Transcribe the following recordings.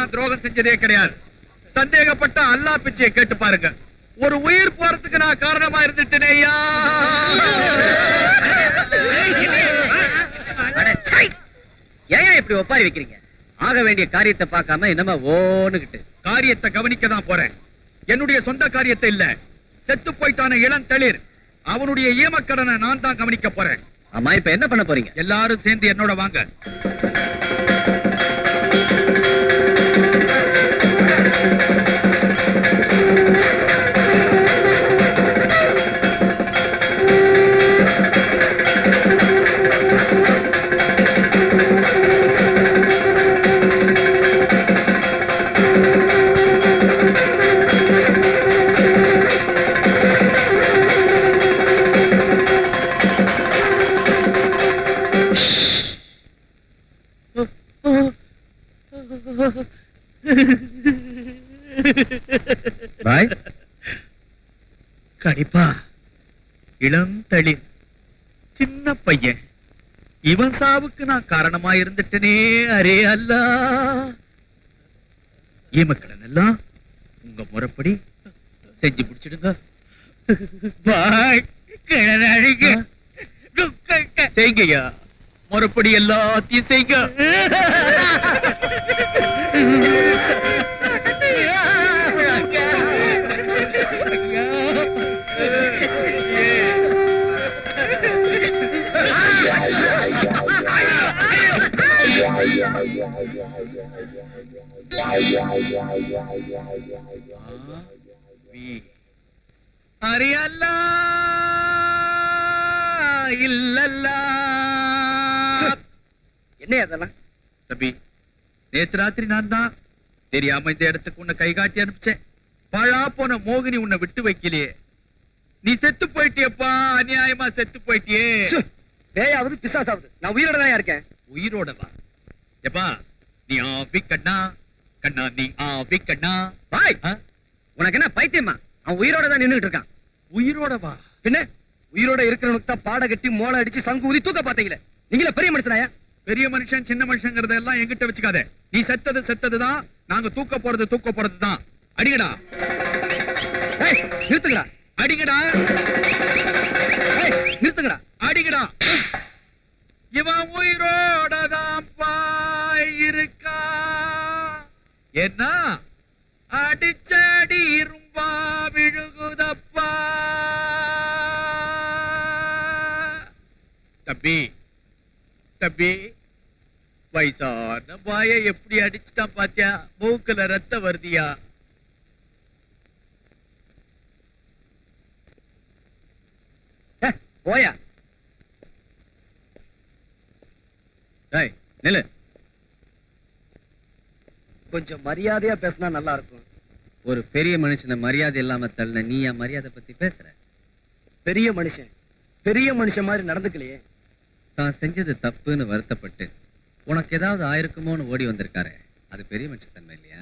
நான் துரோகம் செஞ்சதே கிடையாது. சந்தேகப்பட்ட அல்லாஹ் பிச்சையை கேட்டு பாருங்க. ஒரு உயிர் போறதுக்கு நான் காரணமா இருந்துட்டேன் ஐயா. ஏன் இப்படி ஒப்பாரி வைக்கிறீங்க? ஆக வேண்டிய காரியத்தை பார்க்காம என்னமா ஓனுகிட்டு. காரியத்தை கவனிக்க தான் போறேன். என்னுடைய சொந்த காரியத்தை இல்ல. செத்து போய்ட்டான இளம் தளிர் அவனுடைய ஈமக்கடனை நான் தான் கவனிக்க போறேன். ஆமா, இப்ப என்ன பண்ண போறீங்க? எல்லாரும் சேர்ந்து என்னோட வாங்க. பாய் கடிப்பா, இளம் தளிர் சின்ன பையன், இவன் சாவுக்கு நான் காரணமா இருந்துட்டனே. அரே அல்லா, ஈமக்கடன் எல்லாம் உங்க முறைப்படி செஞ்சு முடிச்சிடுங்க. செய்ங்கய்யா, முறைப்படி எல்லாத்தையும் செய்ங்க. அரே அல்லா இல்லல்லா. என்ன அதெல்லாம்? தம்பி, நேத்து ராத்திரி நான் தான் தெரியாம இந்த இடத்துக்கு உன்னை கை காட்டி அனுப்பிச்சேன். பழா போன மோகினி உன்னை விட்டு வைக்கலையே. நீ செத்து போயிட்டியப்பா, அநியாயமா செத்து போயிட்டியே. பேயாவது பிசாசாவது, நான் உயிரோட தான் இருக்கேன். உயிரோட வா எப்பா. நீ ஆவி கண்ணா கண்ணா, நீ ஆவி கண்ணா. பாய், உனக்கு என்ன பைத்தியமா? அவன் உயிரோட தான் நின்னுட்டு இருக்கான். உயிரோட வா. என்ன உயிரோட இருக்கிறவனுக்கு தான் பாட கட்டி மோளை அடிச்சு சங்கு ஊதி தூக்க பாத்தீங்களே. நீங்களே பெரிய மனுஷனாயா? பெரிய மனுஷன் சின்ன மனுஷங்கிறத எல்லாம் எங்கிட்ட வச்சுக்காத. நீ செத்தது செத்ததுதான், நாங்க தூக்க போறது தான். அடிங்கடா, நிறுத்துங்கடா, அடிங்கடா, நிறுத்துங்கடா, அடிங்கடா. இவன் உயிரோட தான் பாய் இருக்கா. என்ன அடிச்சடி இரும்பா விழுகுதப்பா. தம்பி தம்பி, வயசான பாய எப்படி அடிச்சுட்டான் பாத்தியா? மூக்குல ரத்த வருதியா? போயா நில்லு. கொஞ்சம் மரியாதையா பேசினா நல்லா இருக்கும். ஒரு பெரிய மனுஷனை மரியாதை இல்லாம தள்ள நீ என் மரியாதை பத்தி பேசுற? பெரிய மனுஷன் மாதிரி நடந்துக்கலையே. தான் செஞ்சது தப்புன்னு வருத்தப்பட்டு உனக்கு ஏதாவது ஆயிருக்குமோன்னு ஓடி வந்திருக்காரு. அது பெரிய மனுஷத்தன்மை இல்லையா?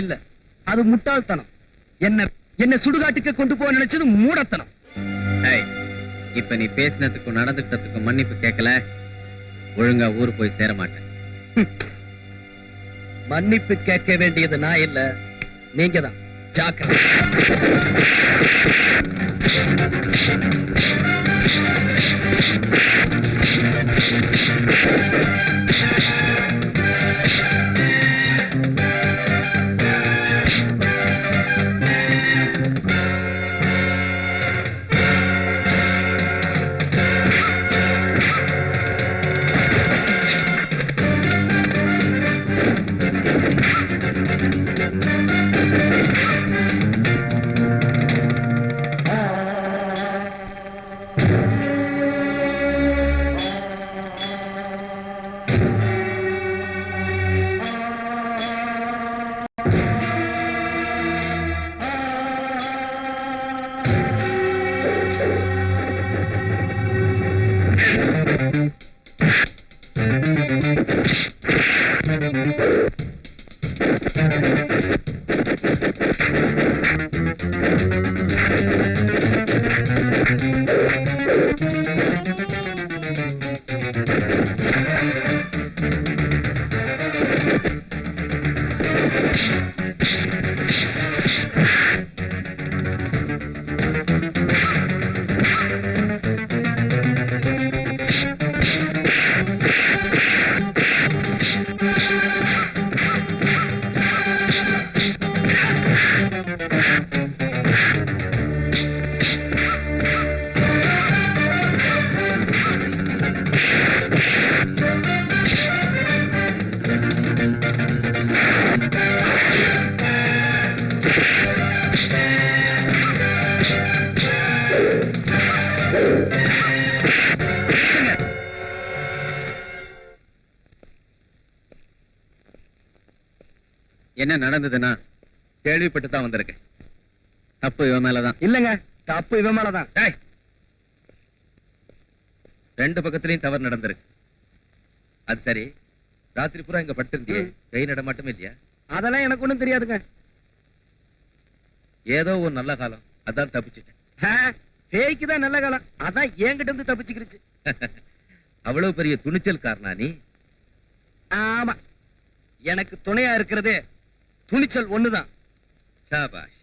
இல்ல, அது முட்டாள்தனம். என்ன சுடுகாட்டுக்கு கொண்டு போக நினைச்சது மூடத்தனம். இப்ப நீ பேசினதுக்கும் நடந்துட்டதுக்கும் மன்னிப்பு கேட்கல, ஒழுங்கா ஊரு போய் சேர மாட்டேன். மன்னிப்பு கேட்க வேண்டியது நான் இல்ல, நீங்க தான். ஜாக்கிரதை. என்ன நடந்ததுன்னா கேள்விப்பட்டு தான் வந்திருக்கேன். தப்பு இவன் மேலதான். இல்லங்க, தப்பு இவன் மேலதான். டேய், ரெண்டு பக்கத்துலயும் தவறு நடந்திருக்கு. அது சரி, ராத்திரி பூரா இங்க படுத்திருந்தியே, கை நடமாட்டமே இல்லையா? அதெல்லாம் எனக்கு ஒண்ணும் தெரியாதுங்க. ஏதோ ஒரு நல்ல காலம், அதான் தப்பிச்சுட்டேன். பேய்க்கு தான் நல்ல காலம், அதான் என்கிட்ட இருந்து தப்பிச்சுக்கிருச்சு. அவ்வளவு பெரிய துணிச்சல் காரணா நீ? ஆமா, எனக்கு துணையா இருக்கிறதே துணிச்சல் ஒண்ணுதான். சாபாஷ்,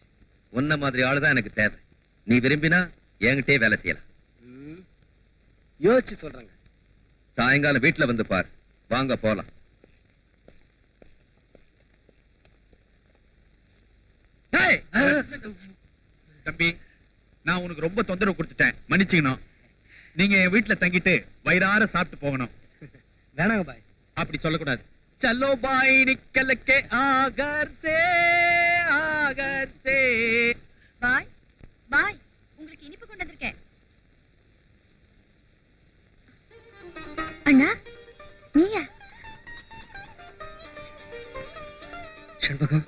உன்ன மாதிரி ஆளுதான் எனக்கு தேவை. நீ விரும்பினா என்கிட்டே வேலை செய்யலாம். யோசிச்சு சொல்றேங்க. சாயங்காலம் வீட்டுல வந்து பார். வாங்க போலாம். தம்பி, நான் உனக்கு ரொம்ப தொந்தரவு கொடுத்துட்டேன், மன்னிச்சுக்கணும். நீங்க என் வீட்டுல தங்கிட்டு வயிறார சாப்பிட்டு போகணும். வேணாங்க பாய். அப்படி சொல்லக்கூடாது. चलो भाई निकल के आगर से பாய் பாய், உங்களுக்கு இனிப்பு கொண்டு வந்திருக்கேன். அண்ணா, நீயா? செண்பகம்,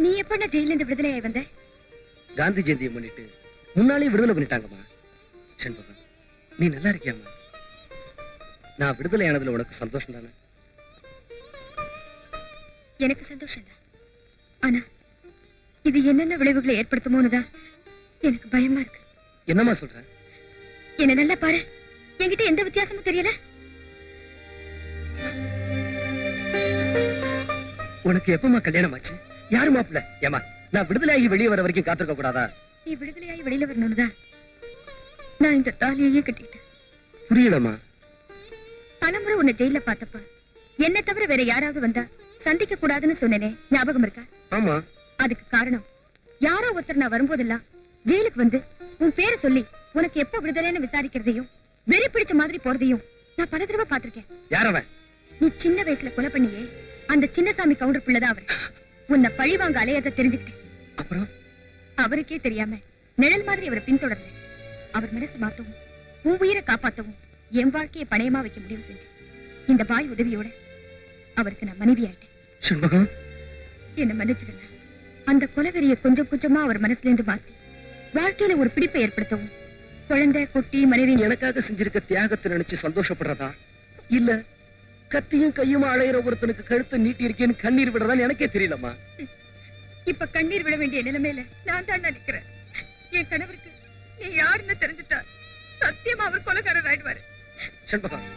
நீ எப்ப ஜெயில இருந்து விடுதலையாய் வந்த? காந்தி ஜெயந்தியை முன்னிட்டு முன்னாலே விடுதலை பண்ணிட்டாங்கம்மா. செண்பகம், நீ நல்லா இருக்கியாம்மா? நான் விடுதலை ஆனதுல உனக்கு சந்தோஷம் தானே? எனக்கு சந்தோஷம் தான். ஆனா இது என்னென்ன விளைவுகளை ஏற்படுத்துமோன்னுதான் எனக்கு பயமா இருக்கு. என்னம்மா சொல்ற? என்ன நல்லா பாரு, என்கிட்ட எந்த வித்தியாசமும் தெரியல. உனக்கு எப்பமா கல்யாணம் ஆச்சு? யாரு மாப்பிள்ள? ஏமா, நான் விடுதலையாகி வெளியே வர வரைக்கும் காத்திருக்க கூடாதா? நீ விடுதலையாகி வெளியில வரணும்னுதான் நான் இந்த தாலியையே கட்டிட்டேன். புரியலம்மா. பலமுறை உன்னை ஜெயில பார்த்தப்ப என்ன தவிர வேற யாராவது வந்தா சந்திக்க கூடாதுன்னு சொன்னேனே, ஞாபகம் இருக்கா? ஆமா. அதுக்கு காரணம், யாரோ ஒருத்தர் நான் வரும்போதெல்லாம் ஜெயிலுக்கு வந்து உன் பேரை சொல்லி உனக்கு எப்ப விடுதலைன்னு விசாரிக்கிறதையும் வெறி பிடிச்ச மாதிரி போறதையும் நான் பல தடவை பார்த்திருக்கேன். யாரவன்? நீ சின்ன வயசுல கொலை பண்ணியே அந்த சின்னசாமி கவுண்டர் பிள்ளைதான் அவர். உன்னை பழி வாங்க அலையத தெரிஞ்சுக்கிட்டேன். அப்புறம் அவருக்கே தெரியாம நிழல் மாதிரி அவரை பின்தொடர்ந்தேன். அவர் மனசு மாத்தவும் உன் உயிரை காப்பாத்தவும் என் வாழ்க்கையை பணயமா வைக்க முடிவு செஞ்சேன். இந்த பாய் உதவியோட அவருக்கு நான் மனைவி ஆயிட்டேன். செண்பகம், என்ன மன்னிச்சுடுங்க. அந்த கொலவெறியை கொஞ்சம் கொஞ்சமா அவர் மனசுல இருந்து மாத்தி வாழ்க்கையில ஒரு பிடிப்பை ஏற்படுத்தவும், குழந்தை குட்டி மனைவி எனக்காக செஞ்சிருக்க தியாகத்தை நினைச்சு சந்தோஷப்படுறதா, இல்ல கத்தியும் கையும் அலையிற ஒருத்தனுக்கு கழுத்தை நீட்டி இருக்கேன்னு கண்ணீர் விடுறதான்னு எனக்கே தெரியலம்மா. இப்ப கண்ணீர் விட வேண்டிய நிலைமையில நான் தான் நினைக்கிறேன். என் கணவருக்கு நீ யாருன்னு தெரிஞ்சுட்டா சத்தியமா அவர் கொலைகாரர் ஆயிடுவாரு. செண்பகம்,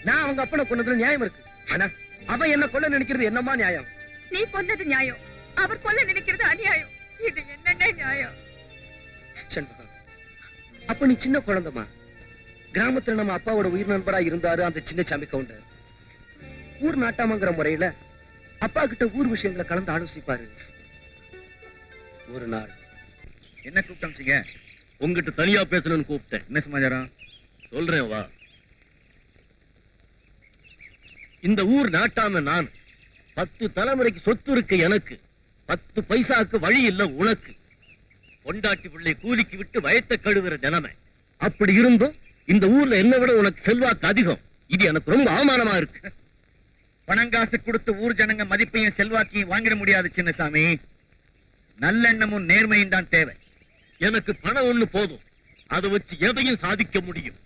நான் அவங்க அப்பனை கொன்னதுல நியாயம் இருக்கு. ஆனா அவன் என்ன கொல்ல நினைக்கிறது என்னம்மா நியாயம்? நீ கொன்னது நியாயம், அவர் கொல்ல நினைக்கிறது அநியாயம். இது என்னென்ன நியாயம்? செண்பகம், அப்ப நீ சின்ன குழந்தைமா. கிராமத்துல நம்ம அப்பாவோட உயிர் நண்பரா இருந்தாரு அந்த சின்னசாமி கவுண்டர். ஊர் நாட்டாமங்கிற முறையில அப்பா கிட்ட ஊர் விஷயங்களை கலந்து ஆலோசிப்பாரு. ஒரு நாள் என்ன கூப்பிட்டீங்க? உங்ககிட்ட தனியா பேசணும்னு கூப்பிட்டேன். என்ன சமாச்சாரம்? சொல்றேன் வா. இந்த ஊர் நாட்டாம நான். 10 தலைமுறைக்கு சொத்து இருக்கு எனக்கு. 10 பைசாக்கு வழி இல்ல உனக்கு. பொண்டாட்டி பிள்ளை கூலிக்கு விட்டு வயத்தை கழுவுற நிலைமை. அப்படி இருந்தும் இந்த ஊர்ல என்ன விட உனக்கு செல்வாக்கு அதிகம். இது எனக்கு ரொம்ப அவமானமா இருக்கு. பணங்காசு கொடுத்து ஊர் ஜனங்க மதிப்பையும் செல்வாக்கையும் வாங்கிட முடியாது சின்னசாமி. நல்லெண்ணமும் நேர்மையும் தான் தேவை. எனக்கு பணம் ஒண்ணு போதும். அதை வச்சு எதையும் சாதிக்க முடியும்.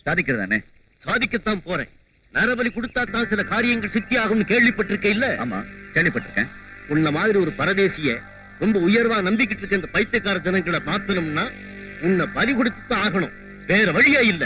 சாதிக்கிறதானே? சாதிக்கத்தான் போறேன். நரபலி கொடுத்தா தான் சில காரியங்கள் சித்தியாகும் கேள்விப்பட்டிருக்க இல்ல? ஆமா, கேள்விப்பட்டிருக்கேன். உன்ன மாதிரி ஒரு பரதேசிய ரொம்ப உயர்வா நம்பிக்கிட்டு இருக்க இந்த பைத்தியக்கார ஜனங்களை மாத்தணும்னா உன்னை பலி கொடுத்து ஆகணும். வேற வழியா இல்ல.